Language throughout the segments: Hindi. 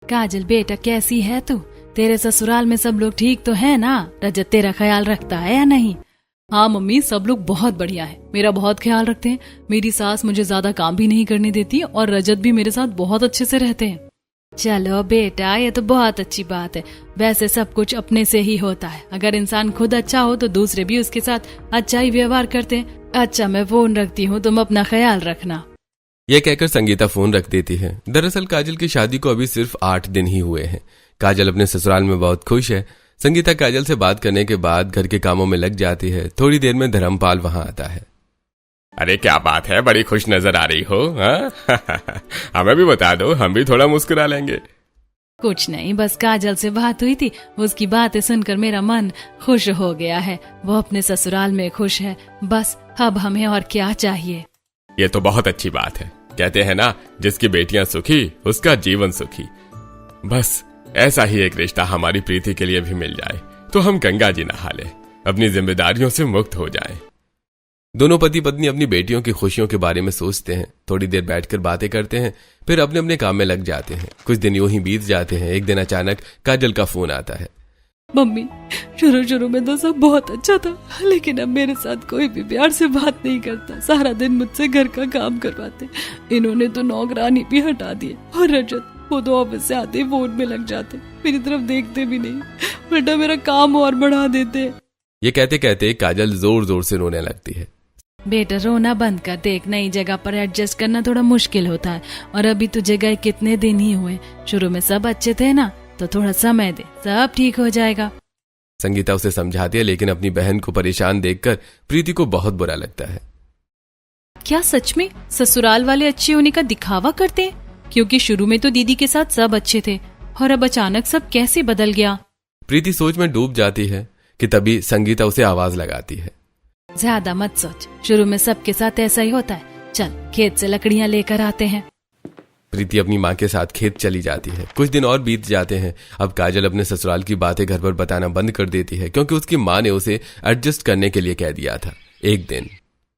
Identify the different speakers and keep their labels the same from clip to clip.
Speaker 1: काजल बेटा कैसी है तू? तेरे ससुराल में सब लोग ठीक तो है ना? रजत तेरा ख्याल रखता है या नहीं?
Speaker 2: हाँ मम्मी, सब लोग बहुत बढ़िया है, मेरा बहुत ख्याल रखते हैं। मेरी सास मुझे ज्यादा काम भी नहीं करने देती और रजत भी मेरे साथ बहुत अच्छे से रहते हैं।
Speaker 1: चलो बेटा, ये तो बहुत अच्छी बात है। वैसे सब कुछ अपने से ही होता है। अगर इंसान खुद अच्छा हो तो दूसरे भी उसके साथ अच्छा ही व्यवहार करते हैं। अच्छा, मैं फोन रखती हूँ, तुम अपना ख्याल रखना।
Speaker 3: यह कहकर संगीता फोन रख देती है। दरअसल काजल की शादी को अभी सिर्फ 8 दिन ही हुए हैं। काजल अपने ससुराल में बहुत खुश है। संगीता काजल से बात करने के बाद घर के कामों में लग जाती है। थोड़ी देर में धर्मपाल वहां आता है।
Speaker 4: अरे क्या बात है, बड़ी खुश नजर आ रही हो। हमें भी बता दो, हम भी थोड़ा मुस्कुरा लेंगे।
Speaker 1: कुछ नहीं, बस काजल से बात हुई थी, उसकी बातें सुनकर मेरा मन खुश हो गया है। वो अपने ससुराल में खुश है, बस अब हमें और क्या चाहिए।
Speaker 4: ये तो बहुत अच्छी बात है। कहते हैं ना, जिसकी बेटियां सुखी उसका जीवन सुखी। बस ऐसा ही एक रिश्ता हमारी प्रीति के लिए भी मिल जाए तो हम गंगा जी नहा ले, अपनी जिम्मेदारियों से मुक्त हो जाएं।
Speaker 3: दोनों पति पत्नी अपनी बेटियों की खुशियों के बारे में सोचते हैं। थोड़ी देर बैठकर बातें करते हैं, फिर अपने अपने काम में लग जाते हैं। कुछ दिन यूं ही बीत जाते हैं। एक दिन अचानक काजल का फोन आता है।
Speaker 2: मम्मी, शुरू में तो सब बहुत अच्छा था, लेकिन अब मेरे साथ कोई भी प्यार से बात नहीं करता। सारा दिन मुझसे घर का काम करवाते। इन्होंने तो नौकरानी भी हटा दी और रजत, वो तो ऑफिस से आते ही फोन में लग जाते, मेरी तरफ देखते भी नहीं, उल्टा मेरा काम और बढ़ा देते।
Speaker 3: ये कहते कहते काजल जोर जोर से रोने लगती है।
Speaker 1: बेटा रोना बंद कर। देख, नई जगह पर एडजस्ट करना थोड़ा मुश्किल होता है, और अभी तुझे गए कितने दिन ही हुए। शुरू में सब अच्छे थे ना, तो थोड़ा समय दे, सब ठीक हो जाएगा।
Speaker 3: संगीता उसे समझाती है, लेकिन अपनी बहन को परेशान देखकर प्रीति को बहुत बुरा लगता है।
Speaker 2: क्या सच में ससुराल वाले अच्छे होने का दिखावा करते हैं? क्योंकि शुरू में तो दीदी के साथ सब अच्छे थे और अब अचानक सब कैसे बदल गया।
Speaker 3: प्रीति सोच में डूब जाती है कि तभी संगीता उसे आवाज लगाती है।
Speaker 1: ज्यादा मत सोच, शुरू में सबके साथ ऐसा ही होता है। चल खेत से लकड़ियां लेकर आते हैं।
Speaker 3: प्रीति अपनी माँ के साथ खेत चली जाती है। कुछ दिन और बीत जाते हैं। अब काजल अपने ससुराल की बातें घर पर बताना बंद कर देती है, क्योंकि उसकी माँ ने उसे एडजस्ट करने के लिए कह दिया था। एक दिन,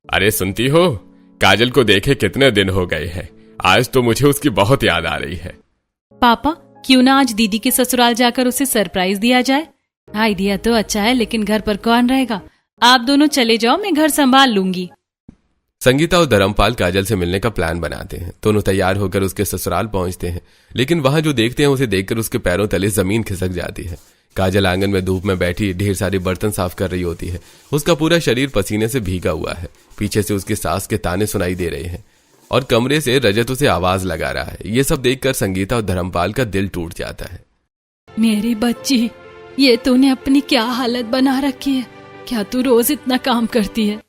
Speaker 4: अरे सुनती हो, काजल को देखे कितने दिन हो गए हैं, आज तो मुझे उसकी बहुत याद आ रही है।
Speaker 2: पापा, क्यों ना आज दीदी के ससुराल जाकर उसे सरप्राइज दिया जाए?
Speaker 1: आइडिया तो अच्छा है, लेकिन घर पर कौन रहेगा?
Speaker 2: आप दोनों चले जाओ, मैं घर संभाल लूंगी।
Speaker 3: संगीता और धर्मपाल काजल से मिलने का प्लान बनाते हैं। दोनों तैयार होकर उसके ससुराल पहुंचते हैं, लेकिन वहां जो देखते हैं उसे देखकर उसके पैरों तले जमीन खिसक जाती है। काजल आंगन में धूप में बैठी ढेर सारे बर्तन साफ कर रही होती है। उसका पूरा शरीर पसीने से भीगा हुआ है। पीछे से उसकी सास के ताने सुनाई दे रहे हैं और कमरे से रजत उसे आवाज लगा रहा है। ये सब देखकर संगीता और धर्मपाल का दिल टूट जाता है।
Speaker 2: मेरी बच्ची, ये तूने अपनी क्या हालत बना रखी है? क्या तू रोज इतना काम करती है?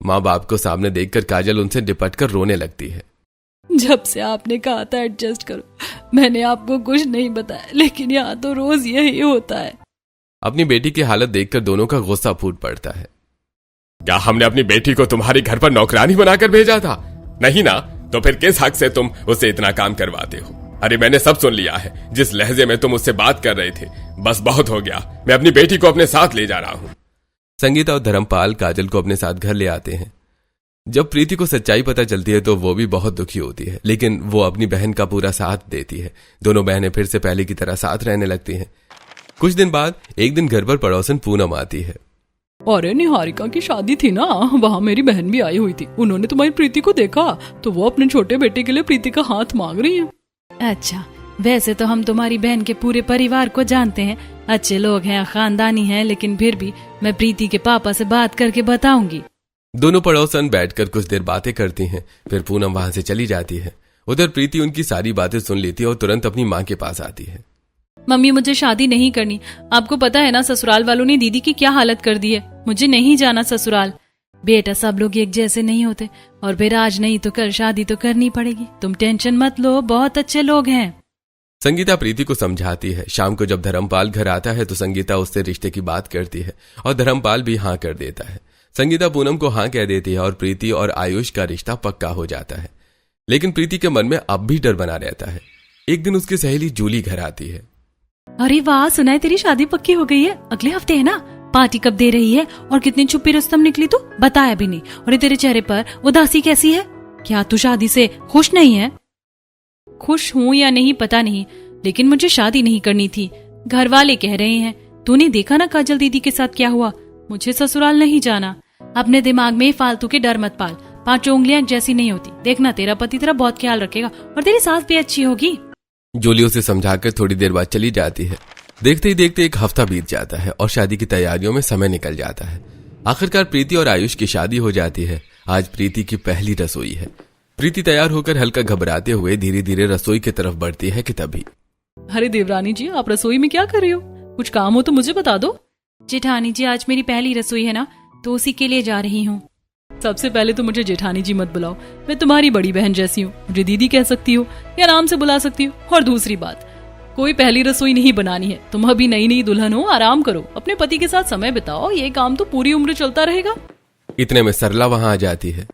Speaker 3: माँ बाप को सामने देखकर काजल उनसे लिपटकर रोने लगती है।
Speaker 2: जब से आपने कहा था एडजस्ट करो, मैंने आपको कुछ नहीं बताया, लेकिन यहाँ तो रोज यही होता है।
Speaker 4: अपनी बेटी की हालत देखकर दोनों का गुस्सा फूट पड़ता है। क्या हमने अपनी बेटी को तुम्हारे घर पर नौकरानी बनाकर भेजा था? नहीं ना, तो फिर किस हक से तुम उससे इतना काम करवाते हो? अरे मैंने सब सुन लिया है, जिस लहजे में तुम उससे बात कर रहे थे। बस बहुत हो गया, मैं अपनी बेटी को अपने साथ ले जा रहा हूँ।
Speaker 3: संगीता और धर्मपाल काजल को अपने साथ घर ले आते हैं। जब प्रीति को सच्चाई पता चलती है तो वो भी बहुत दुखी होती है, लेकिन वो अपनी बहन का पूरा साथ देती है। दोनों बहनें फिर से पहले की तरह साथ रहने लगती हैं। कुछ दिन बाद एक दिन घर पर पड़ोसन पूनम आती है।
Speaker 2: अरे निहारिका की शादी थी ना, वहाँ मेरी बहन भी आई हुई थी। उन्होंने तुम्हारी प्रीति को देखा तो वो अपने छोटे बेटे के लिए प्रीति का हाथ मांग रही है।
Speaker 1: अच्छा, वैसे तो हम तुम्हारी बहन के पूरे परिवार को जानते हैं, अच्छे लोग हैं, खानदानी हैं, लेकिन फिर भी मैं प्रीति के पापा से बात करके बताऊंगी।
Speaker 3: दोनों पड़ोसन बैठकर कुछ देर बातें करती हैं, फिर पूनम वहां से चली जाती है। उधर प्रीति उनकी सारी बातें सुन लेती है और तुरंत अपनी माँ के पास आती है।
Speaker 2: मम्मी, मुझे शादी नहीं करनी। आपको पता है ना ससुराल वालों ने दीदी की क्या हालत कर दी है। मुझे नहीं जाना ससुराल।
Speaker 1: बेटा, सब लोग एक जैसे नहीं होते, और फिर आज नहीं तो कल शादी तो करनी पड़ेगी। तुम टेंशन मत लो, बहुत अच्छे लोग हैं।
Speaker 3: संगीता प्रीति को समझाती है। शाम को जब धर्मपाल घर आता है तो संगीता उससे रिश्ते की बात करती है और धर्मपाल भी हाँ कर देता है। संगीता पूनम को हाँ कह देती है और प्रीति और आयुष का रिश्ता पक्का हो जाता है। लेकिन प्रीति के मन में अब भी डर बना रहता है। एक दिन उसकी सहेली जूली घर आती है।
Speaker 2: अरे वाह, सुना है तेरी शादी पक्की हो गई है, अगले हफ्ते है ना? पार्टी कब दे रही है? और कितनी छुपी रुस्तम निकली तू, बताया भी नहीं। और तेरे चेहरे पर उदासी कैसी है? क्या तू शादी से खुश नहीं है? खुश हूँ या नहीं पता नहीं,
Speaker 1: लेकिन मुझे शादी नहीं करनी थी। घर वाले कह रहे हैं। तूने देखा ना काजल दीदी के साथ क्या हुआ। मुझे ससुराल नहीं जाना। अपने दिमाग में फालतू के डर मत पाल। 5 उंगलियां जैसी नहीं होती। देखना तेरा पति तेरा बहुत ख्याल रखेगा और तेरी सास भी अच्छी होगी।
Speaker 3: जूली उसे समझाकर थोड़ी देर बाद चली जाती है। देखते ही देखते एक हफ्ता बीत जाता है और शादी की तैयारियों में समय निकल जाता है। आखिरकार प्रीति और आयुष की शादी हो जाती है। आज प्रीति की पहली रसोई है। प्रीति तैयार होकर हल्का घबराते हुए धीरे धीरे रसोई की तरफ बढ़ती है कि तभी।
Speaker 2: अरे देवरानी जी, आप रसोई में क्या कर रही हो? कुछ काम हो तो मुझे बता दो।
Speaker 1: जेठानी जी, आज मेरी पहली रसोई है ना, तो उसी के लिए जा रही हूँ।
Speaker 2: सबसे पहले तो मुझे जेठानी जी मत बुलाओ। मैं तुम्हारी बड़ी बहन जैसी हूँ। मुझे दीदी कह सकती हो या नाम से बुला सकती हो। और दूसरी बात, कोई पहली रसोई नहीं बनानी है। तुम अभी नई नई दुल्हन हो, आराम करो, अपने पति के साथ समय बिताओ। ये काम तो पूरी उम्र चलता रहेगा।
Speaker 3: इतने में सरला वहां आ जाती है।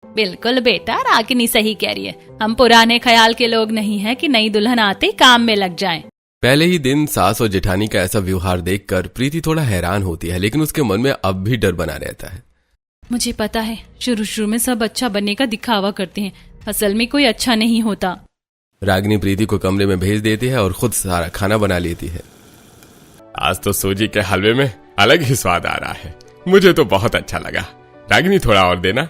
Speaker 1: बिल्कुल बेटा, रागिनी सही कह रही है। हम पुराने ख्याल के लोग नहीं हैं कि नई दुल्हन आते काम में लग जाएं।
Speaker 3: पहले ही दिन सास और जेठानी का ऐसा व्यवहार देखकर प्रीति थोड़ा हैरान होती है, लेकिन उसके मन में अब भी डर बना रहता है।
Speaker 1: मुझे पता है, शुरू में सब अच्छा बनने का दिखावा करते हैं, असल में कोई अच्छा नहीं होता।
Speaker 3: रागिनी प्रीति को कमरे में भेज देती है और खुद सारा खाना बना लेती है।
Speaker 4: आज तो सूजी के हलवे में अलग ही स्वाद आ रहा है। मुझे तो बहुत अच्छा लगा। रागिनी थोड़ा और देना।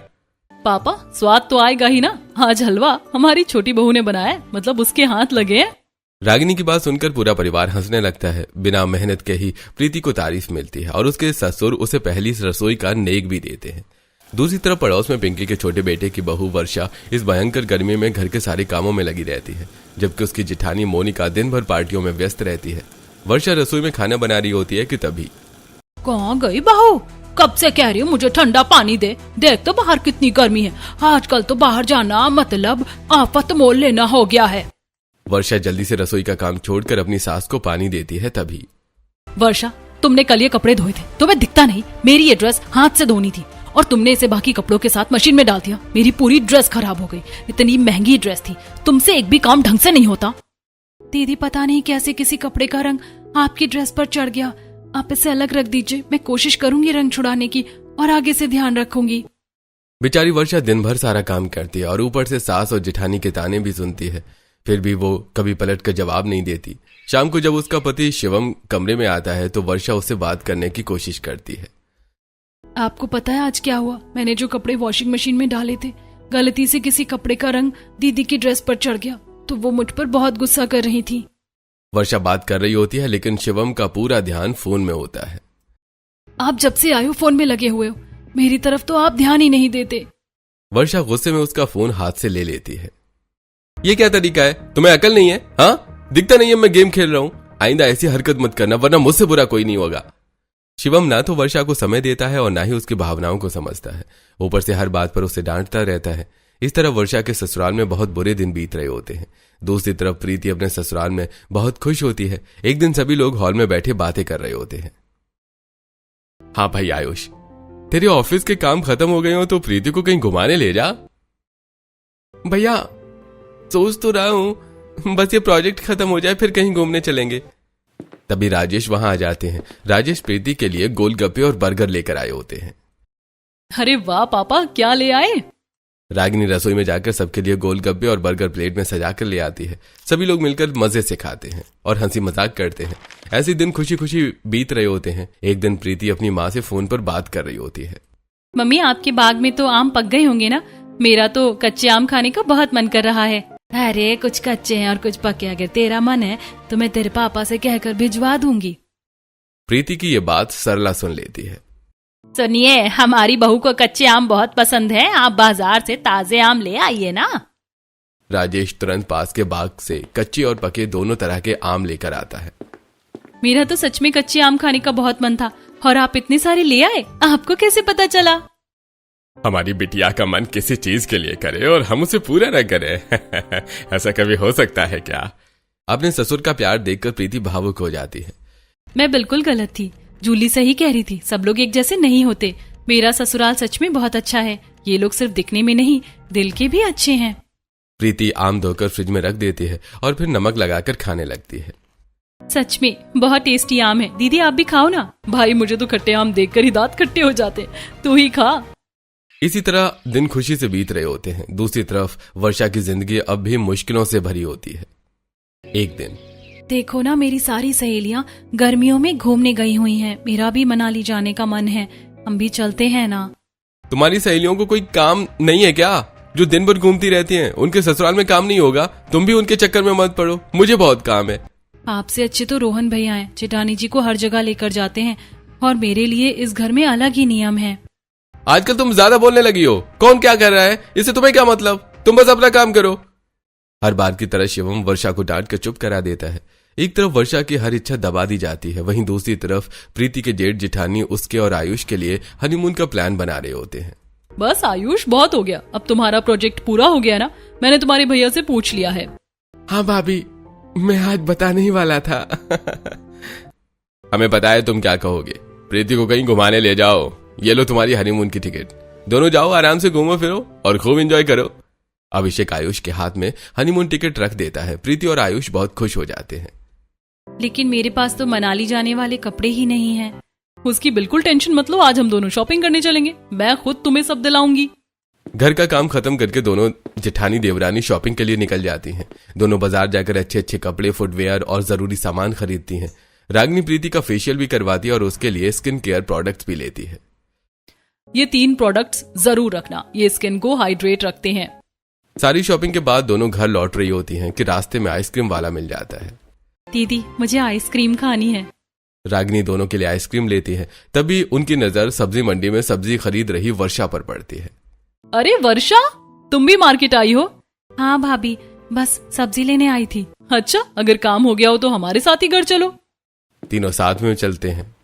Speaker 2: पापा, स्वाद तो आएगा ही ना। आज हलवा हमारी छोटी बहू ने बनाया है, मतलब उसके हाथ लगे हैं।
Speaker 3: रागिनी की बात सुनकर पूरा परिवार हंसने लगता है। बिना मेहनत के ही प्रीति को तारीफ मिलती है और उसके ससुर उसे पहली रसोई का नेक भी देते हैं। दूसरी तरफ पड़ोस में पिंकी के छोटे बेटे की बहू वर्षा इस भयंकर गर्मी में घर के सारे कामों में लगी रहती है, जबकि उसकी जेठानी मोनिका दिन भर पार्टियों में व्यस्त रहती है। वर्षा रसोई में खाना बना रही होती है कि तभी।
Speaker 2: कहाँ गई बहू? कब से कह रही हूँ मुझे ठंडा पानी दे। देख तो बाहर कितनी गर्मी है। आजकल तो बाहर जाना मतलब आफत मोल लेना हो गया है।
Speaker 3: वर्षा जल्दी से रसोई का काम छोड़कर अपनी सास को पानी देती है। तभी।
Speaker 2: वर्षा, तुमने कल ये कपड़े धोए थे, तुम्हें दिखता नहीं? मेरी ये ड्रेस हाथ से धोनी थी और तुमने इसे बाकी कपड़ों के साथ मशीन में डाल दिया। मेरी पूरी ड्रेस खराब हो गई। इतनी महंगी ड्रेस थी, तुमसे एक भी काम ढंग से नहीं होता।
Speaker 1: दीदी, पता नहीं कैसे किसी कपड़े का रंग आपकी ड्रेस पर चढ़ गया। आप इसे अलग रख दीजिए। मैं कोशिश करूंगी रंग छुड़ाने की और आगे से ध्यान रखूंगी।
Speaker 3: बेचारी वर्षा दिन भर सारा काम करती है और ऊपर से सास और जेठानी के ताने भी सुनती है। फिर भी वो कभी पलट कर जवाब नहीं देती। शाम को जब उसका पति शिवम कमरे में आता है तो वर्षा उससे बात करने की कोशिश करती है।
Speaker 2: आपको पता है आज क्या हुआ? मैंने जो कपड़े वॉशिंग मशीन में डाले थे, गलती से किसी कपड़े का रंग दीदी की ड्रेस पर चढ़ गया, तो वो मुझ पर बहुत गुस्सा कर रही थी।
Speaker 3: वर्षा बात कर रही होती है, लेकिन शिवम का पूरा ध्यान फोन में होता है।
Speaker 2: आप जब से आए हो फोन में लगे हुए हो, मेरी तरफ तो आप ध्यान ही नहीं देते।
Speaker 3: वर्षा गुस्से में उसका फोन हाथ से ले लेती है। ये क्या तरीका है? तुम्हें अकल नहीं है? हाँ, दिखता नहीं है मैं गेम खेल रहा हूं। आइंदा ऐसी हरकत मत करना, वरना मुझसे बुरा कोई नहीं होगा। शिवम ना तो वर्षा को समय देता है और ना ही उसकी भावनाओं को समझता है। ऊपर से हर बात पर उसे डांटता रहता है। इस तरह वर्षा के ससुराल में बहुत बुरे दिन बीत रहे होते हैं। दूसरी तरफ प्रीति अपने ससुराल में बहुत खुश होती है। एक दिन सभी लोग हॉल में बैठे बातें कर रहे होते हैं। हाँ भाई आयुष, तेरे ऑफिस के काम खत्म हो गए हो तो प्रीति को कहीं घुमाने ले जा। भैया सोच तो रहा हूं, बस ये प्रोजेक्ट खत्म हो जाए फिर कहीं घूमने चलेंगे। तभी राजेश वहां आ जाते हैं। राजेश प्रीति के लिए गोलगप्पे और बर्गर लेकर आए होते हैं।
Speaker 2: अरे वाह पापा, क्या ले आए?
Speaker 3: रागिनी रसोई में जाकर सबके लिए गोलगप्पे और बर्गर प्लेट में सजाकर ले आती है। सभी लोग मिलकर मजे से खाते हैं और हंसी मजाक करते हैं। ऐसे दिन खुशी खुशी बीत रहे होते हैं। एक दिन प्रीति अपनी माँ से फोन पर बात कर रही होती है।
Speaker 1: मम्मी, आपके बाग में तो आम पक गए होंगे ना? मेरा तो कच्चे आम खाने का बहुत मन कर रहा है। अरे कुछ कच्चे हैं और कुछ पके। अगर तेरा मन है तो मैं तेरे पापा से कहकर भिजवा दूंगी।
Speaker 3: प्रीति की ये बात सरला सुन लेती है।
Speaker 1: सुनिए, हमारी बहू को कच्चे आम बहुत पसंद है। आप बाजार से ताजे आम ले आइए ना।
Speaker 3: राजेश तुरंत पास के बाग से कच्चे और पके दोनों तरह के आम लेकर आता है।
Speaker 1: मेरा तो सच में कच्चे आम खाने का बहुत मन था और आप इतने सारे ले आए। आपको कैसे पता चला?
Speaker 4: हमारी बिटिया का मन किसी चीज के लिए करे और हम उसे पूरा न करें। ऐसा कभी हो सकता है क्या?
Speaker 3: अपने ससुर का प्यार देखकर प्रीति भावुक हो जाती है।
Speaker 1: मैं बिल्कुल गलत थी। जूली सही कह रही थी, सब लोग एक जैसे नहीं होते। मेरा ससुराल सच में बहुत अच्छा है। ये लोग सिर्फ दिखने में नहीं, दिल के भी अच्छे हैं।
Speaker 3: प्रीति आम धोकर फ्रिज में रख देती है और फिर नमक लगाकर खाने लगती है।
Speaker 1: सच में बहुत टेस्टी आम है। दीदी आप भी खाओ ना।
Speaker 2: भाई मुझे तो खट्टे आम देखकर ही दांत खट्टे हो जाते। तू ही खा।
Speaker 3: इसी तरह दिन खुशी से बीत रहे होते हैं। दूसरी तरफ वर्षा की जिंदगी अब भी मुश्किलों से भरी होती है। एक दिन
Speaker 1: देखो ना, मेरी सारी सहेलियां गर्मियों में घूमने गई हुई हैं। मेरा भी मनाली जाने का मन है, हम भी चलते हैं ना।
Speaker 3: तुम्हारी सहेलियों को कोई काम नहीं है क्या, जो दिन भर घूमती रहती हैं? उनके ससुराल में काम नहीं होगा? तुम भी उनके चक्कर में मत पड़ो, मुझे बहुत काम है।
Speaker 1: आपसे अच्छे तो रोहन भैया हैं, जेठानी जी को हर जगह लेकर जाते हैं, और मेरे लिए इस घर में अलग ही नियम है।
Speaker 3: आजकल तुम ज्यादा बोलने लगी हो। कौन क्या कर रहा है, इससे तुम्हें क्या मतलब? तुम बस अपना काम करो। हर बार की तरह शिवम वर्षा को डांट कर चुप करा देता है। एक तरफ वर्षा की हर इच्छा दबा दी जाती है, वहीं दूसरी तरफ प्रीति के जेठ जेठानी उसके और आयुष के लिए हनीमून का प्लान बना रहे होते हैं।
Speaker 2: बस आयुष, बहुत हो गया, अब तुम्हारा प्रोजेक्ट पूरा हो गया ना? मैंने तुम्हारे भैया से पूछ लिया है।
Speaker 3: हाँ भाभी, मैं आज बताने ही वाला था। हमें पता है तुम क्या कहोगे। प्रीति को कहीं घुमाने ले जाओ, ये लो तुम्हारी हनीमून की टिकट। दोनों जाओ, आराम से घूमो फिरो और खूब एंजॉय करो। अभिषेक आयुष के हाथ में हनीमून टिकट रख देता है। प्रीति और आयुष बहुत खुश हो जाते हैं।
Speaker 1: लेकिन मेरे पास तो मनाली जाने वाले कपड़े ही नहीं हैं।
Speaker 2: उसकी बिल्कुल टेंशन मत लो, आज हम दोनों शॉपिंग करने चलेंगे। मैं खुद तुम्हें सब दिलाऊंगी।
Speaker 3: घर का काम खत्म करके दोनों जेठानी देवरानी शॉपिंग के लिए निकल जाती हैं। दोनों बाजार जाकर अच्छे अच्छे कपड़े, फुटवेयर और जरूरी सामान खरीदती हैं। रागिनी प्रीति का फेशियल भी करवाती है और उसके लिए स्किन केयर प्रोडक्ट्स भी लेती है।
Speaker 2: ये 3 प्रोडक्ट्स जरूर रखना, ये स्किन को हाइड्रेट रखते हैं।
Speaker 3: सारी शॉपिंग के बाद दोनों घर लौट रही होती हैं कि रास्ते में आइसक्रीम वाला मिल जाता है।
Speaker 1: दीदी, मुझे आइसक्रीम खानी है।
Speaker 3: रागिनी दोनों के लिए आइसक्रीम लेती है। तभी उनकी नजर सब्जी मंडी में सब्जी खरीद रही वर्षा पर पड़ती है।
Speaker 2: अरे वर्षा, तुम भी मार्केट आई हो?
Speaker 1: हाँ भाभी, बस सब्जी लेने आई थी।
Speaker 2: अच्छा, अगर काम हो गया हो तो हमारे साथ ही घर चलो।
Speaker 3: तीनों साथ में चलते हैं।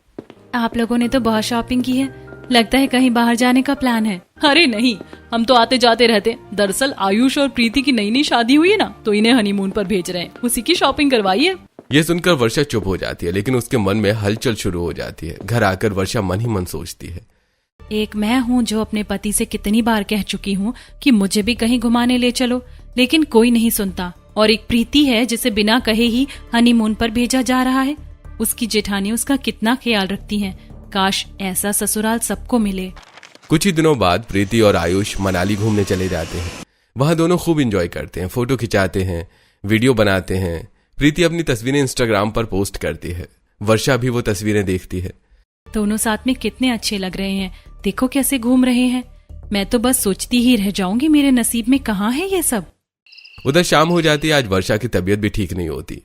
Speaker 1: आप लोगों ने तो बहुत शॉपिंग की है, लगता है कहीं बाहर जाने का प्लान है।
Speaker 2: अरे नहीं, हम तो आते जाते रहते। दरअसल आयुष और प्रीति की नई नई शादी हुई है ना, तो इन्हें हनीमून पर भेज रहे हैं, उसी की शॉपिंग करवाई है।
Speaker 3: ये सुनकर वर्षा चुप हो जाती है, लेकिन उसके मन में हलचल शुरू हो जाती है। घर आकर वर्षा मन ही मन सोचती है,
Speaker 1: एक मैं हूँ जो अपने पति से कितनी बार कह चुकी हूँ कि मुझे भी कहीं घुमाने ले चलो, लेकिन कोई नहीं सुनता। और एक प्रीति है जिसे बिना कहे ही हनीमून पर भेजा जा रहा है। उसकी जेठानी उसका कितना ख्याल रखती हैं। काश ऐसा ससुराल सबको मिले।
Speaker 3: कुछ ही दिनों बाद प्रीति और आयुष मनाली घूमने चले जाते हैं। वहां दोनों खूब एंजॉय करते हैं, फोटो खिंचाते हैं, वीडियो बनाते हैं। प्रीति अपनी तस्वीरें इंस्टाग्राम पर पोस्ट करती है, वर्षा भी वो तस्वीरें देखती है।
Speaker 1: दोनों साथ में कितने अच्छे लग रहे हैं, देखो कैसे घूम रहे हैं। मैं तो बस सोचती ही रह जाऊंगी मेरे नसीब में कहाँ है ये सब।
Speaker 3: उधर शाम हो जाती है। आज वर्षा की तबीयत भी ठीक नहीं होती।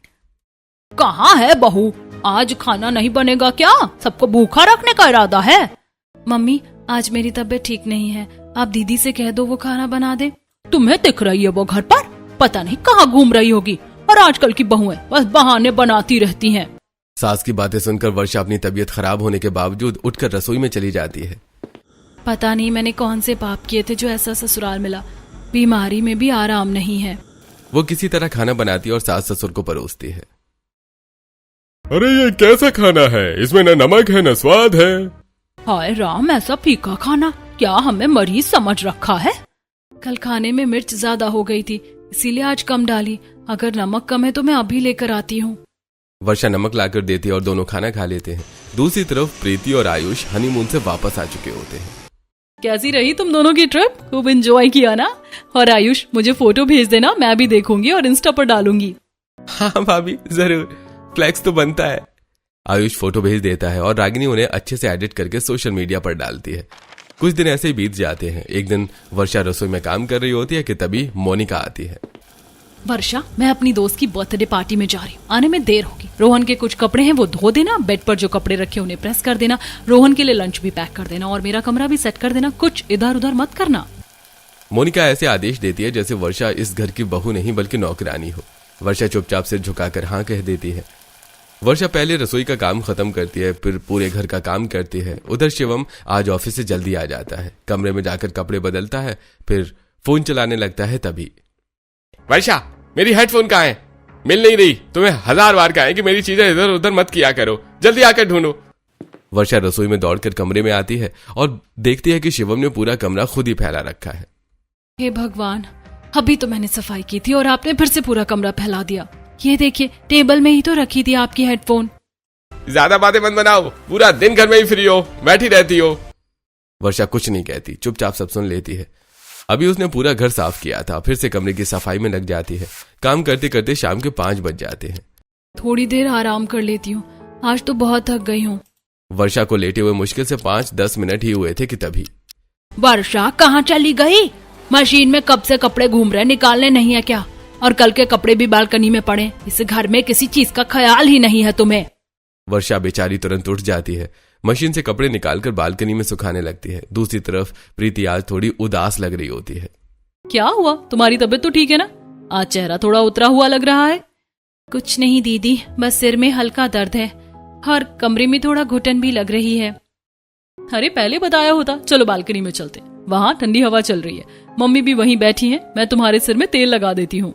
Speaker 2: कहाँ है बहू, आज खाना नहीं बनेगा क्या? सबको भूखा रखने का इरादा है?
Speaker 1: मम्मी, आज मेरी तबीयत ठीक नहीं है, आप दीदी से कह दो वो खाना बना दे।
Speaker 2: तुम्हें दिख रही है वो घर पर? पता नहीं कहाँ घूम रही होगी। और आजकल की बहुएं बस बहाने बनाती रहती हैं।
Speaker 3: सास की बातें सुनकर वर्षा अपनी तबीयत खराब होने के बावजूद उठकर रसोई में चली जाती है।
Speaker 1: पता नहीं मैंने कौन से पाप किए थे जो ऐसा ससुराल मिला। बीमारी में भी आराम नहीं है।
Speaker 3: वो किसी तरह खाना बनाती है और सास ससुर को परोसती है।
Speaker 4: अरे ये कैसा खाना है, इसमें न नमक है न स्वाद है।
Speaker 2: हाय राम, ऐसा फीका खाना, क्या हमें मरीज समझ रखा है?
Speaker 1: कल खाने में मिर्च ज्यादा हो गई थी, इसीलिए आज कम डाली। अगर नमक कम है तो मैं अभी लेकर आती हूँ।
Speaker 3: वर्षा नमक लाकर देती है और दोनों खाना खा लेते हैं। दूसरी तरफ प्रीति और आयुष हनीमून से वापस आ चुके होते हैं।
Speaker 2: कैसी रही तुम दोनों की ट्रिप? खूब एंजॉय किया ना? और आयुष, मुझे फोटो भेज देना, मैं भी देखूंगी और इंस्टा पर डालूंगी।
Speaker 3: हाँ भाभी, जरूर, फ्लैक्स तो बनता है। आयुष फोटो भेज देता है और रागिनी उन्हें अच्छे से एडिट करके सोशल मीडिया पर डालती है। कुछ दिन ऐसे ही बीत जाते हैं। एक दिन वर्षा रसोई में काम कर रही होती है कि तभी मोनिका आती है।
Speaker 2: वर्षा, मैं अपनी दोस्त की बर्थडे पार्टी में जा रही हूँ, आने में देर होगी। रोहन के कुछ कपड़े हैं वो धो देना, बेड पर जो कपड़े रखे उन्हें प्रेस कर देना, रोहन के लिए लंच भी पैक कर देना और मेरा कमरा भी सेट कर देना, कुछ इधर उधर मत करना।
Speaker 3: मोनिका ऐसे आदेश देती है जैसे वर्षा इस घर की बहू नहीं बल्कि नौकरानी हो। वर्षा चुपचाप सिर झुकाकर हाँ कह देती है। वर्षा पहले रसोई का काम खत्म करती है, फिर पूरे घर का काम करती है। उधर शिवम आज ऑफिस से जल्दी आ जाता है, कमरे में जाकर कपड़े बदलता है, फिर फोन चलाने लगता है। तभी
Speaker 4: वर्षा, मेरी हेडफोन कहाँ है? मिल नहीं रही। तुम्हें 1000 बार कहा है कि मेरी चीजें इधर उधर मत किया करो, जल्दी आकर ढूंढो।
Speaker 3: वर्षा रसोई में दौड़कर कमरे में आती है और देखती है कि शिवम ने पूरा कमरा खुद ही फैला रखा है।
Speaker 1: हे भगवान, अभी तो मैंने सफाई की थी और आपने फिर से पूरा कमरा फैला दिया। ये देखिए, टेबल में ही तो रखी थी आपकी हेडफोन।
Speaker 4: ज्यादा बातें मत बनाओ, पूरा दिन घर में ही फ्री हो, बैठी रहती हो।
Speaker 3: वर्षा कुछ नहीं कहती, चुपचाप सब सुन लेती है। अभी उसने पूरा घर साफ किया था, फिर से कमरे की सफाई में लग जाती है। काम करते करते शाम के 5 बज जाते हैं।
Speaker 1: थोड़ी देर आराम कर लेती हूँ, आज तो बहुत थक गई हूँ।
Speaker 3: वर्षा को लेटे हुए मुश्किल से 5-10 मिनट ही हुए थे कि तभी
Speaker 1: वर्षा कहाँ चली गई? मशीन में कब से कपड़े घूम रहे, निकालने नहीं है क्या? और कल के कपड़े भी बालकनी में पड़े, इस घर में किसी चीज का ख्याल ही नहीं है तुम्हें।
Speaker 3: वर्षा बेचारी तुरंत उठ जाती है, मशीन से कपड़े निकालकर बालकनी में सुखाने लगती है। दूसरी तरफ प्रीति आज थोड़ी उदास लग रही होती है।
Speaker 1: क्या हुआ? तुम्हारी तबीयत तो ठीक है ना? आज चेहरा थोड़ा उतरा हुआ लग रहा है। कुछ नहीं दीदी, बस सिर में हल्का दर्द है और कमरे में थोड़ा घुटन भी लग रही है। अरे पहले बताया होता। चलो बालकनी में चलते, वहाँ ठंडी हवा चल रही है, मम्मी भी वहीं बैठी हैं, मैं तुम्हारे सिर में तेल लगा देती हूँ।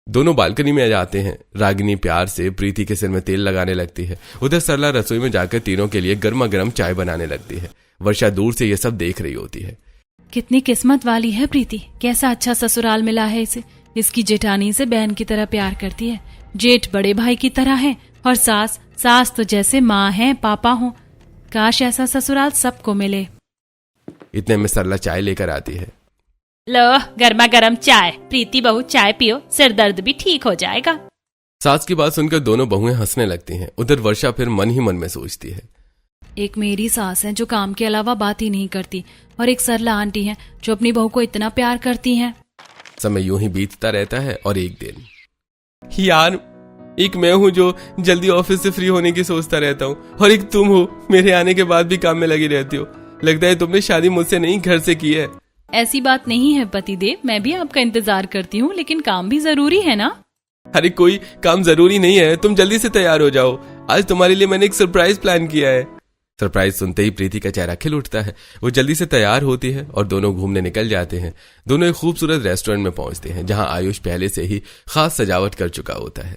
Speaker 3: दोनों बालकनी में आ जाते हैं। रागिनी प्यार से प्रीति के सिर में तेल लगाने लगती है। उधर सरला रसोई में जाकर तीनों के लिए गर्मा गर्म चाय बनाने लगती है। वर्षा दूर से ये सब देख रही होती है।
Speaker 1: कितनी किस्मत वाली है प्रीति, कैसा अच्छा ससुराल मिला है इसे। इसकी जेठानी से बहन की तरह प्यार करती है, जेठ बड़े भाई की तरह है, और सास तो जैसे माँ है पापा हो। काश ऐसा ससुराल सबको मिले।
Speaker 3: इतने में सरला चाय लेकर आती है।
Speaker 1: लो गर्मा गर्म चाय, प्रीति बहू चाय पियो, सिर दर्द भी ठीक हो जाएगा।
Speaker 3: सास की बात सुनकर दोनों बहुएं हंसने लगती हैं। उधर वर्षा फिर मन ही मन में सोचती है,
Speaker 1: एक मेरी सास है जो काम के अलावा बात ही नहीं करती, और एक सरला आंटी है जो अपनी बहू को इतना प्यार करती हैं।
Speaker 3: समय यूं ही बीतता रहता है और एक दिन, यार एक मैं हूँ जो जल्दी ऑफिस से फ्री होने की सोचता रहता हूँ, और एक तुम हो मेरे आने के बाद भी काम में लगी रहती हो। लगता है तुमने शादी मुझसे नहीं घर से की है।
Speaker 1: ऐसी बात नहीं है पतिदेव, मैं भी आपका इंतजार करती हूँ, लेकिन काम भी जरूरी है ना।
Speaker 3: अरे कोई काम जरूरी नहीं है, तुम जल्दी से तैयार हो जाओ, आज तुम्हारे लिए मैंने एक सरप्राइज प्लान किया है। सरप्राइज सुनते ही प्रीति का चेहरा खिल उठता है। वो जल्दी से तैयार होती है और दोनों घूमने निकल जाते हैं। दोनों एक खूबसूरत रेस्टोरेंट में पहुंचते हैं जहां आयुष पहले से ही खास सजावट कर चुका होता है।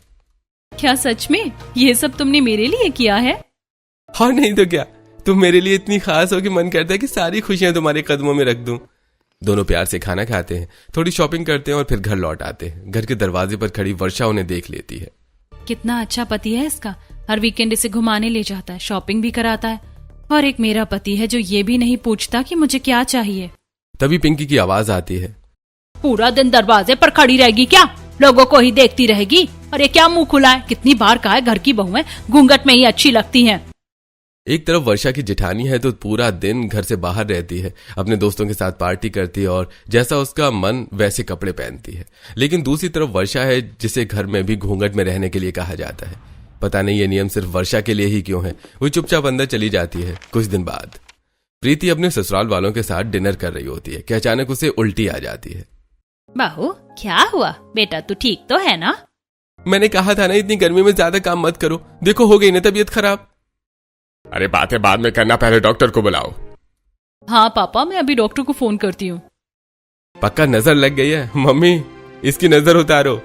Speaker 1: क्या सच में ये सब तुमने मेरे लिए किया है?
Speaker 3: और नहीं तो क्या, तुम मेरे लिए इतनी खास हो कि मन करता है कि सारी खुशियां तुम्हारे कदमों में रख दूं। दोनों प्यार से खाना खाते हैं, थोड़ी शॉपिंग करते हैं और फिर घर लौट आते हैं। घर के दरवाजे पर खड़ी वर्षा उन्हें देख लेती है।
Speaker 1: कितना अच्छा पति है इसका, हर वीकेंड इसे घुमाने ले जाता है, शॉपिंग भी कराता है। और एक मेरा पति है जो ये भी नहीं पूछता कि मुझे क्या चाहिए।
Speaker 3: तभी पिंकी की आवाज आती है,
Speaker 1: पूरा दिन दरवाजे पर खड़ी रहेगी क्या? लोगों को ही देखती रहेगी। और ये क्या मुंह खुला है? कितनी बार कहा है घर की बहू है, घूंघट में ही अच्छी लगती हैं।
Speaker 3: एक तरफ वर्षा की जेठानी है तो पूरा दिन घर से बाहर रहती है, अपने दोस्तों के साथ पार्टी करती है और जैसा उसका मन वैसे कपड़े पहनती है। लेकिन दूसरी तरफ वर्षा है जिसे घर में भी घूंघट में रहने के लिए कहा जाता है। पता नहीं ये नियम सिर्फ वर्षा के लिए ही क्यों है। वो चुपचाप अंदर चली जाती है। कुछ दिन बाद प्रीति अपने ससुराल वालों के साथ डिनर कर रही होती है कि अचानक उसे उल्टी आ जाती है।
Speaker 1: बहू क्या हुआ? बेटा तू ठीक तो है ना?
Speaker 3: मैंने कहा था ना इतनी गर्मी में ज्यादा काम मत करो, देखो हो गई ना तबीयत खराब।
Speaker 4: अरे बातें बाद में करना, पहले डॉक्टर को बुलाओ।
Speaker 1: हाँ पापा, मैं अभी डॉक्टर को फोन करती हूँ।
Speaker 3: पक्का नजर लग गई है? मम्मी इसकी नजर उतारो।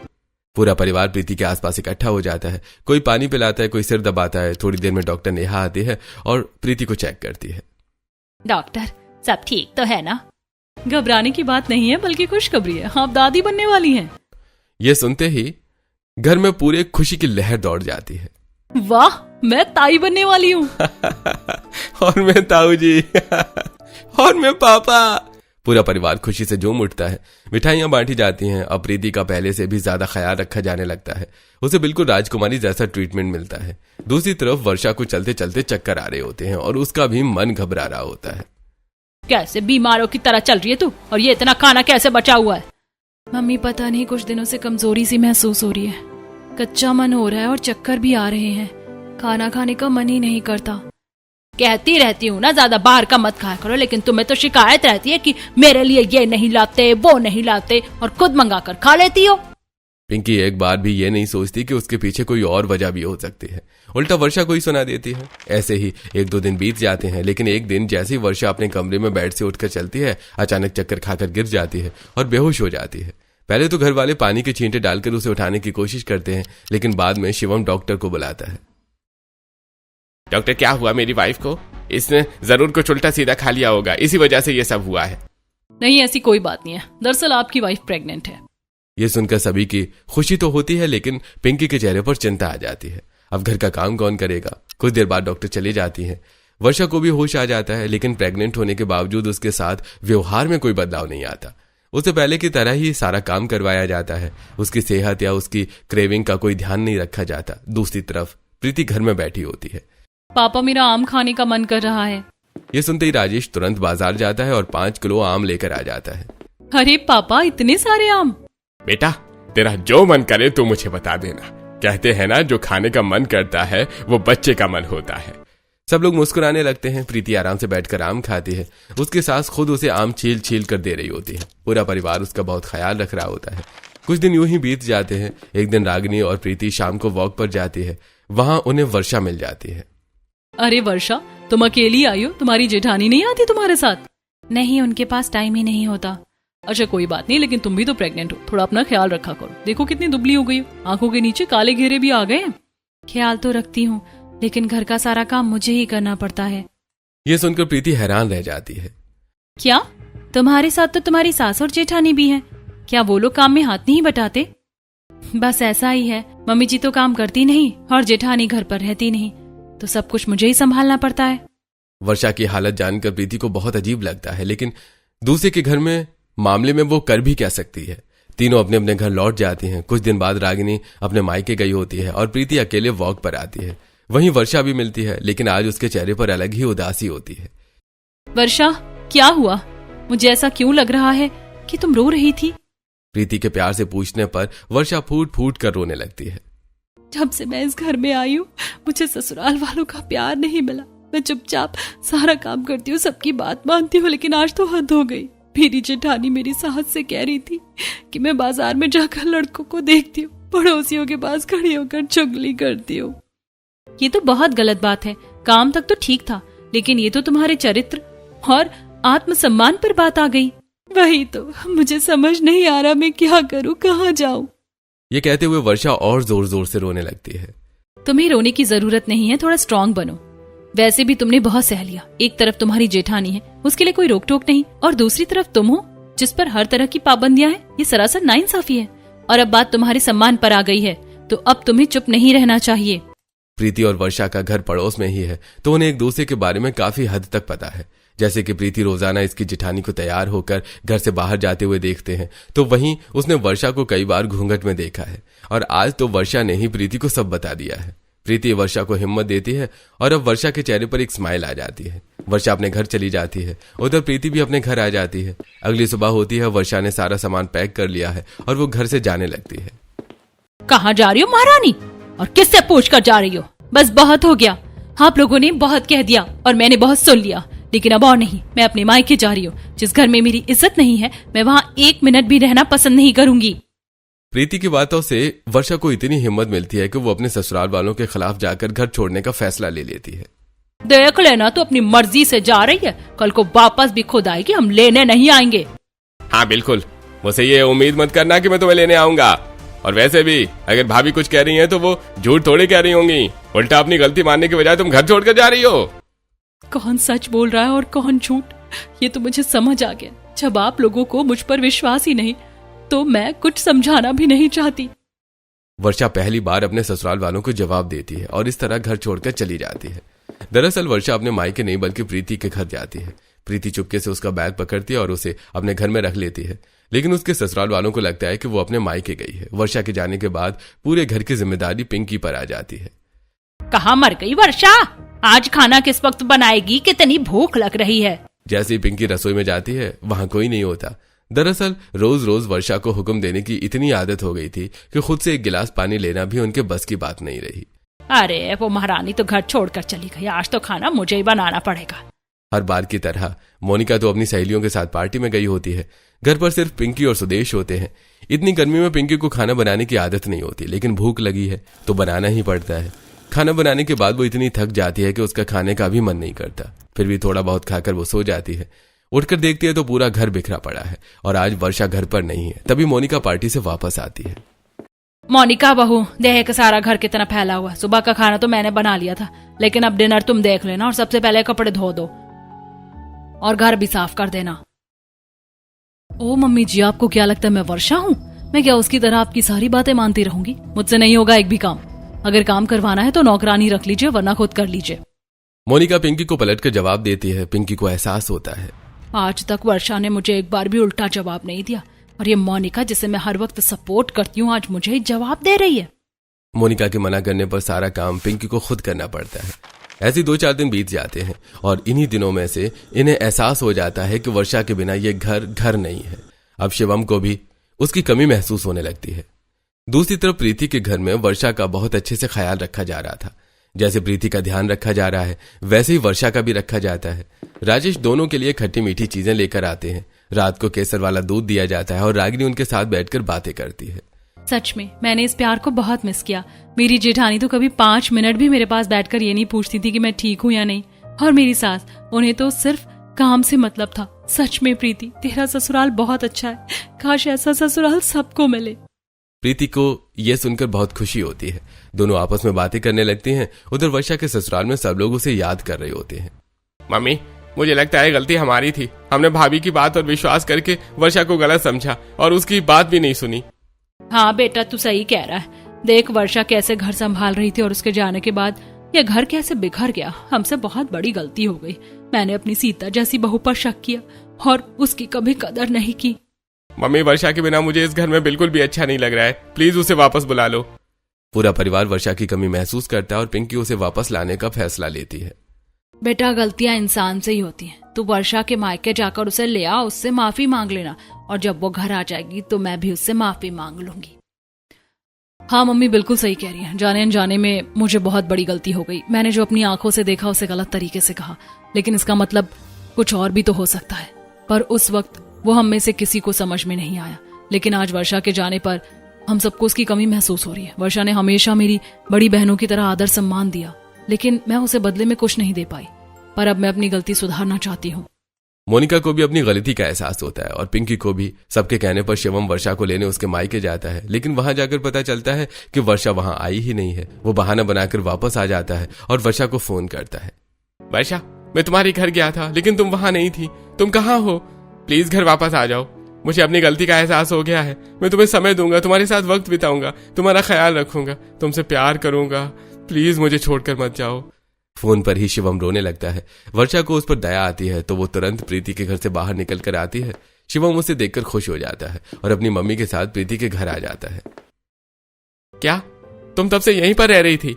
Speaker 3: पूरा परिवार प्रीति के आसपास इकट्ठा हो जाता है। कोई पानी पिलाता है, कोई सिर दबाता है। थोड़ी देर में डॉक्टर नेहा आती है और प्रीति को चेक करती है।
Speaker 1: डॉक्टर सब ठीक तो है ना? घबराने की बात नहीं है, बल्कि खुशखबरी है, आप दादी बनने वाली हैं।
Speaker 3: ये सुनते ही घर में पूरे खुशी की लहर दौड़ जाती है।
Speaker 1: वाह, मैं ताई बनने वाली हूँ।
Speaker 3: और मैं ताऊ जी और मैं पापा। पूरा परिवार खुशी से झूम उठता है। मिठाइयां बांटी जाती हैं। अब प्रीति का पहले से भी ज्यादा ख्याल रखा जाने लगता है। उसे बिल्कुल राजकुमारी जैसा ट्रीटमेंट मिलता है। दूसरी तरफ वर्षा को चलते चलते चक्कर आ रहे होते हैं और उसका भी मन घबरा रहा होता है।
Speaker 1: कैसे बीमारों की तरह चल रही है तू, और ये इतना खाना कैसे बचा हुआ है? मम्मी पता नहीं कुछ दिनों से कमजोरी सी महसूस हो रही है, कच्चा मन हो रहा है और चक्कर भी आ रहे हैं, खाना खाने का मन ही नहीं करता। कहती रहती हूँ ना ज्यादा बाहर का मत खाया करो, लेकिन तुम्हें तो शिकायत रहती है कि मेरे लिए ये नहीं लाते वो नहीं लाते, और खुद मंगा कर खा लेती हो।
Speaker 3: पिंकी एक बार भी ये नहीं सोचती कि उसके पीछे कोई और वजह भी हो सकती है। उल्टा वर्षा को ही सुना देती है। ऐसे ही 1-2 दिन बीत जाते हैं, लेकिन एक दिन जैसे ही वर्षा अपने कमरे में बेड से उठकर चलती है, अचानक चक्कर खाकर गिर जाती है और बेहोश हो जाती है। पहले तो घर वाले पानी के छींटे डालकर उसे उठाने की कोशिश करते हैं, लेकिन बाद में शिवम डॉक्टर को बुलाता है।
Speaker 4: डॉक्टर क्या हुआ मेरी वाइफ को? इसने जरूर कुछ उल्टा सीधा खा लिया होगा, इसी वजह से ये सब हुआ है।
Speaker 1: नहीं, ऐसी कोई बात नहीं है, दरअसल आपकी वाइफ प्रेग्नेंट है।
Speaker 3: ये सुनकर सभी की खुशी तो होती है, लेकिन पिंकी के चेहरे पर चिंता आ जाती है। अब घर का काम कौन करेगा? कुछ देर बाद डॉक्टर चली जाती है। वर्षा को भी होश आ जाता है, लेकिन प्रेग्नेंट होने के बावजूद उसके साथ व्यवहार में कोई बदलाव नहीं आता। उसे पहले की तरह ही सारा काम करवाया जाता है। उसकी सेहत या उसकी क्रेविंग का कोई ध्यान नहीं रखा जाता। दूसरी तरफ प्रीति घर में बैठी होती है।
Speaker 1: पापा मेरा आम खाने का मन कर रहा है।
Speaker 3: ये सुनते ही राजेश तुरंत बाजार जाता है और 5 किलो आम लेकर आ जाता है।
Speaker 1: अरे पापा इतने सारे आम।
Speaker 4: बेटा तेरा जो मन करे तू मुझे बता देना। कहते हैं ना, जो खाने का मन करता है वो बच्चे का मन होता है।
Speaker 3: सब लोग मुस्कुराने लगते हैं। प्रीति आराम से बैठकर आम खाती है। उसकी सास खुद उसे आम छील छील कर दे रही होती है। पूरा परिवार उसका बहुत ख्याल रख रहा होता है। कुछ दिन यूं ही बीत जाते हैं। एक दिन रागिनी और प्रीति शाम को वॉक पर जाती है। वहां उन्हें वर्षा मिल जाती है।
Speaker 1: अरे वर्षा, तुम अकेली आई हो? तुम्हारी जेठानी नहीं आती तुम्हारे साथ? नहीं, उनके पास टाइम ही नहीं होता। अच्छा कोई बात नहीं, लेकिन तुम भी तो प्रेग्नेंट हो, थोड़ा अपना ख्याल रखा करो। देखो कितनी दुबली हो गई हो, आंखों के नीचे काले घेरे भी आ गए हैं। ख्याल तो रखती हूँ, लेकिन घर का सारा काम मुझे ही करना पड़ता है।
Speaker 3: ये सुनकर प्रीति हैरान रह जाती है।
Speaker 1: क्या? तुम्हारे साथ तो तुम्हारी सास और जेठानी भी हैं। क्या वो लोग काम में हाथ नहीं बटाते? बस ऐसा ही है, मम्मी जी तो काम करती नहीं और जेठानी घर पर रहती नहीं, तो सब कुछ मुझे ही संभालना पड़ता है।
Speaker 3: वर्षा की हालत जानकर प्रीति को बहुत अजीब लगता है, लेकिन दूसरे के घर में मामले में वो कर भी क्या सकती है। तीनों अपने अपने घर लौट जाती हैं। कुछ दिन बाद रागिनी अपने मायके गई होती है और प्रीति अकेले वॉक पर आती है। वहीं वर्षा भी मिलती है, लेकिन आज उसके चेहरे पर अलग ही उदासी होती है।
Speaker 1: वर्षा क्या हुआ? मुझे ऐसा क्यों लग रहा है कि तुम रो रही थी?
Speaker 3: प्रीति के प्यार से पूछने पर वर्षा फूट फूट कर रोने लगती है।
Speaker 2: जब से मैं इस घर में आई हूँ मुझे ससुराल वालों का प्यार नहीं मिला। मैं चुपचाप सारा काम करती हूँ, सबकी बात मानती हूँ, लेकिन आज तो हद हो गई। मेरी जेठानी मेरी साहस से कह रही थी कि मैं बाजार में जाकर लड़कों को देखती हूँ, पड़ोसियों के पास खड़ी होकर चुगली करती हूँ।
Speaker 1: ये तो बहुत गलत बात है। काम तक तो ठीक था, लेकिन ये तो तुम्हारे चरित्र और आत्मसम्मान पर बात आ गई।
Speaker 2: वही तो मुझे समझ नहीं आ रहा मैं क्या करूँ, कहाँ जाऊँ।
Speaker 3: ये कहते हुए वर्षा और जोर जोर से रोने लगती है।
Speaker 1: तुम्हें रोने की जरूरत नहीं है, थोड़ा स्ट्रांग बनो। वैसे भी तुमने बहुत सह लिया। एक तरफ तुम्हारी जेठानी है, उसके लिए कोई रोक टोक नहीं, और दूसरी तरफ तुम हो जिस पर हर तरह की पाबंदियां हैं। ये सरासर नाइंसाफी है। और अब बात तुम्हारे सम्मान पर आ गई है, तो अब तुम्हें चुप नहीं रहना चाहिए।
Speaker 3: प्रीति और वर्षा का घर पड़ोस में ही है, तो उन्हें एक दूसरे के बारे में काफी हद तक पता है। जैसे कि प्रीति रोजाना इसकी जेठानी को तैयार होकर घर से बाहर जाते हुए देखते हैं, तो वहीं उसने वर्षा को कई बार घूंघट में देखा है। और आज तो वर्षा ने ही प्रीति को सब बता दिया है। प्रीति वर्षा को हिम्मत देती है और अब वर्षा के चेहरे पर एक स्माइल आ जाती है। वर्षा अपने घर चली जाती है। उधर प्रीति भी अपने घर आ जाती है। अगली सुबह होती है, वर्षा ने सारा सामान पैक कर लिया है और वो घर से जाने लगती है।
Speaker 1: कहाँ जा रही हो महारानी, और किससे पूछ कर जा रही हो? बस बहुत हो गया। आप लोगों ने बहुत कह दिया और मैंने बहुत सुन लिया, लेकिन अब और नहीं। मैं अपने मायके जा रही हूँ। जिस घर में मेरी इज्जत नहीं है, मैं वहाँ 1 मिनट भी रहना पसंद नहीं करूंगी।
Speaker 3: प्रीति की बातों से वर्षा को इतनी हिम्मत मिलती है कि वो अपने ससुराल वालों के खिलाफ जाकर घर छोड़ने का फैसला ले लेती है।
Speaker 1: देख लेना, तो अपनी मर्जी से जा रही है, कल को वापस भी खुद आएगी, हम लेने नहीं आएंगे।
Speaker 4: हाँ बिल्कुल, मुझे ये उम्मीद मत करना कि मैं तुम्हें लेने आऊंगा। और वैसे भी अगर भाभी कुछ कह रही हैं तो वो झूठ थोड़ी कह रही होंगी। उल्टा अपनी गलती मानने की बजाय तुम घर छोड़कर जा रही हो।
Speaker 2: कौन सच बोल रहा है और कौन झूठ, ये तो मुझे समझ आ गया। जब आप लोगों को मुझ पर विश्वास ही नहीं, तो मैं कुछ समझाना भी नहीं चाहती।
Speaker 3: वर्षा पहली बार अपने ससुराल वालों को जवाब देती है और इस तरह घर छोड़कर चली जाती है। दरअसल वर्षा अपने मायके नहीं बल्कि प्रीति के घर जाती है। प्रीति चुपके से उसका बैग पकड़ती है और उसे अपने घर में रख लेती है, लेकिन उसके ससुराल वालों को लगता है कि वो अपने मायके गई है। वर्षा के जाने के बाद पूरे घर की जिम्मेदारी पिंकी पर आ जाती है।
Speaker 1: कहाँ मर गई वर्षा? आज खाना किस वक्त बनाएगी? कितनी भूख लग रही है।
Speaker 3: जैसे ही पिंकी रसोई में जाती है, वहां कोई नहीं होता। दरअसल रोज रोज वर्षा को हुक्म देने की इतनी आदत हो गई थी कि खुद से एक गिलास पानी लेना भी उनके बस की बात नहीं रही।
Speaker 1: अरे वो महारानी तो घर छोड़कर चली गई, आज तो खाना मुझे ही बनाना पड़ेगा।
Speaker 3: हर बार की तरह मोनिका तो अपनी सहेलियों के साथ पार्टी में गई होती है। घर पर सिर्फ पिंकी और सुदेश होते हैं। इतनी गर्मी में पिंकी को खाना बनाने की आदत नहीं होती, लेकिन भूख लगी है तो बनाना ही पड़ता है। खाना बनाने के बाद वो इतनी थक जाती है कि उसका खाने का भी मन नहीं करता। फिर भी थोड़ा बहुत खाकर वो सो जाती है। उठकर देखती है तो पूरा घर बिखरा पड़ा है और आज वर्षा घर पर नहीं है। तभी मोनिका पार्टी से वापस आती है।
Speaker 1: मोनिका बहू, देख सारा घर कितना फैला हुआ। सुबह का खाना तो मैंने बना लिया था, लेकिन अब डिनर तुम देख लेना और सबसे पहले कपड़े धो दो और घर भी साफ कर देना।
Speaker 2: ओ मम्मी जी, आपको क्या लगता है मैं वर्षा हूँ? मैं क्या उसकी तरह आपकी सारी बातें मानती रहूंगी? मुझसे नहीं होगा एक भी काम। अगर काम करवाना है तो नौकरानी रख लीजिए, वरना खुद कर लीजिए।
Speaker 3: मोनिका पिंकी को पलटकर जवाब देती है। पिंकी को एहसास होता है
Speaker 1: आज तक वर्षा ने मुझे एक बार भी उल्टा जवाब नहीं दिया, और ये मोनिका जिसे मैं हर वक्त सपोर्ट करती हूँ आज मुझे ही जवाब दे रही है।
Speaker 3: मोनिका के मना करने पर सारा काम पिंकी को खुद करना पड़ता है। ऐसे 2-4 दिन बीत जाते हैं और इन्हीं दिनों में से इन्हें एहसास हो जाता है कि वर्षा के बिना ये घर नहीं है। अब शिवम को भी उसकी कमी महसूस होने लगती है। दूसरी तरफ प्रीति के घर में वर्षा का बहुत अच्छे से ख्याल रखा जा रहा था। जैसे प्रीति का ध्यान रखा जा रहा है वैसे ही वर्षा का भी रखा जाता है। राजेश दोनों के लिए खट्टी मीठी चीजें लेकर आते हैं। रात को केसर वाला दूध दिया जाता है और रागिनी उनके साथ बैठकर बातें करती है।
Speaker 1: सच में मैंने इस प्यार को बहुत मिस किया। मेरी जेठानी तो कभी 5 मिनट भी मेरे पास बैठकर ये नहीं पूछती थी कि मैं ठीक हूँ या नहीं, और मेरी सास, उन्हें तो सिर्फ काम से मतलब था। सच में प्रीति, तेरा ससुराल बहुत अच्छा है, काश ऐसा ससुराल सबको मिले।
Speaker 3: प्रीति को यह सुनकर बहुत खुशी होती है। दोनों आपस में बातें करने लगती हैं। उधर वर्षा के ससुराल में सब लोग उसे याद कर रहे होते हैं।
Speaker 4: मम्मी, मुझे लगता है गलती हमारी थी। हमने भाभी की बात पर विश्वास करके वर्षा को गलत समझा और उसकी बात भी नहीं सुनी।
Speaker 1: हाँ बेटा, तू सही कह रहा है। देख वर्षा कैसे घर संभाल रही थी और उसके जाने के बाद ये घर कैसे बिखर गया। हमसे बहुत बड़ी गलती हो गई। मैंने अपनी सीता जैसी बहू पर शक किया और उसकी कभी कदर नहीं की।
Speaker 4: मम्मी, वर्षा के बिना मुझे इस घर में बिल्कुल भी अच्छा नहीं लग रहा है। प्लीज उसे वापस बुला लो।
Speaker 3: पूरा परिवार वर्षा की कमी महसूस करता है और पिंकी उसे वापस लाने का फैसला लेती है।
Speaker 1: बेटा, गलतियां इंसान से ही होती हैं। तू वर्षा के मायके जाकर उसे ले आ, उससे माफी मांग लेना, और जब वो घर आ जाएगी तो मैं भी उससे माफी मांग लूंगी। हाँ मम्मी बिल्कुल सही कह रही है। जाने अनजाने में मुझे बहुत बड़ी गलती हो गई। मैंने जो अपनी आंखों से देखा उसे गलत तरीके से कहा, लेकिन इसका मतलब कुछ और भी तो हो सकता है। पर उस वक्त वो हम में से किसी को समझ में नहीं आया। लेकिन आज वर्षा के जाने पर हम सबको उसकी कमी महसूस हो रही है। वर्षा ने हमेशा मेरी बड़ी बहनों की तरह आदर सम्मान दिया, लेकिन मैं उसे बदले में कुछ नहीं दे पाई। पर अब मैं अपनी गलती सुधारना चाहती हूँ।
Speaker 3: मोनिका को भी अपनी गलती का एहसास होता है और पिंकी को भी। सबके कहने पर शिवम वर्षा को लेने उसके मायके जाता है, लेकिन वहां जाकर पता चलता है कि वर्षा वहां आई ही नहीं है। वो बहाना बनाकर वापस आ जाता है और वर्षा को फोन करता है।
Speaker 4: वर्षा, मैं तुम्हारे घर गया था लेकिन तुम वहां नहीं थी। तुम कहाँ हो? प्लीज घर वापस आ जाओ। मुझे अपनी गलती का एहसास हो गया है। मैं तुम्हें समय दूंगा, तुम्हारे साथ वक्त बिताऊंगा, तुम्हारा ख्याल रखूंगा, तुमसे प्यार करूंगा। प्लीज मुझे छोड़कर मत जाओ।
Speaker 3: फोन पर ही शिवम रोने लगता है। वर्षा को उस पर दया आती है तो वो तुरंत प्रीति के घर से बाहर निकल कर आती है। शिवम उसे देखकर खुश हो जाता है और अपनी मम्मी के साथ प्रीति के घर आ जाता है।
Speaker 4: क्या तुम तब से यहीं पर रह रही थी?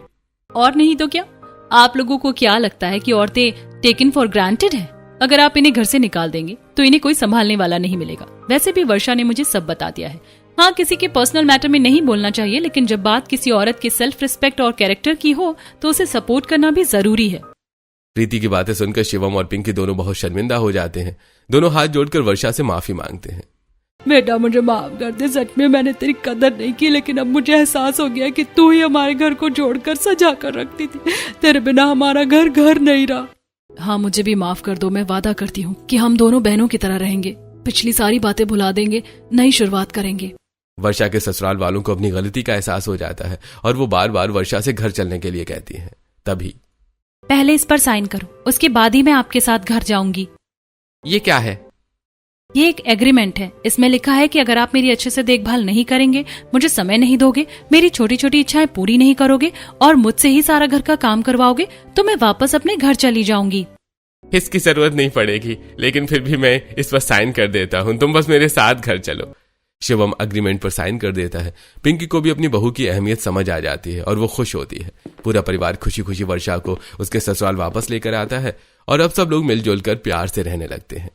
Speaker 1: और नहीं तो क्या। आप लोगों को क्या लगता है कि औरतें टेकन फॉर ग्रांटेड है? अगर आप इन्हें घर से निकाल देंगे तो इन्हें कोई संभालने वाला नहीं मिलेगा। वैसे भी वर्षा ने मुझे सब बता दिया है। हाँ, किसी के पर्सनल मैटर में नहीं बोलना चाहिए, लेकिन जब बात किसी औरत के सेल्फ रिस्पेक्ट और कैरेक्टर की हो तो उसे सपोर्ट करना भी जरूरी है।
Speaker 3: प्रीति की बातें सुनकर शिवम और पिंकी दोनों बहुत शर्मिंदा हो जाते हैं। दोनों हाथ जोड़कर वर्षा से माफी मांगते हैं।
Speaker 2: बेटा मुझे माफ कर दे, सच में मैंने तेरी कदर नहीं की, लेकिन अब मुझे एहसास हो गया कि तू ही हमारे घर को जोड़कर सजा कर रखती थी। तेरे बिना हमारा घर नहीं रहा।
Speaker 1: हाँ, मुझे भी माफ कर दो। मैं वादा करती हूँ कि हम दोनों बहनों की तरह रहेंगे। पिछली सारी बातें भुला देंगे, नई शुरुआत करेंगे।
Speaker 3: वर्षा के ससुराल वालों को अपनी गलती का एहसास हो जाता है और वो बार बार वर्षा से घर चलने के लिए कहती हैं। तभी
Speaker 1: पहले इस पर साइन करो, उसके बाद ही मैं आपके साथ घर जाऊंगी।
Speaker 4: ये क्या है?
Speaker 1: ये एक एग्रीमेंट है। इसमें लिखा है कि अगर आप मेरी अच्छे से देखभाल नहीं करेंगे, मुझे समय नहीं दोगे, मेरी छोटी छोटी इच्छाएं पूरी नहीं करोगे और मुझसे ही सारा घर का काम करवाओगे, तो मैं वापस अपने घर चली जाऊंगी।
Speaker 4: इसकी जरूरत नहीं पड़ेगी, लेकिन फिर भी मैं इस पर साइन कर देता हूँ। तुम बस मेरे साथ घर चलो।
Speaker 3: शिवम अग्रीमेंट पर साइन कर देता है। पिंकी को भी अपनी बहू की अहमियत समझ आ जाती है और वो खुश होती है। पूरा परिवार खुशी खुशी वर्षा को उसके ससुराल वापस लेकर आता है और अब सब लोग मिलजुल कर प्यार से रहने लगते हैं।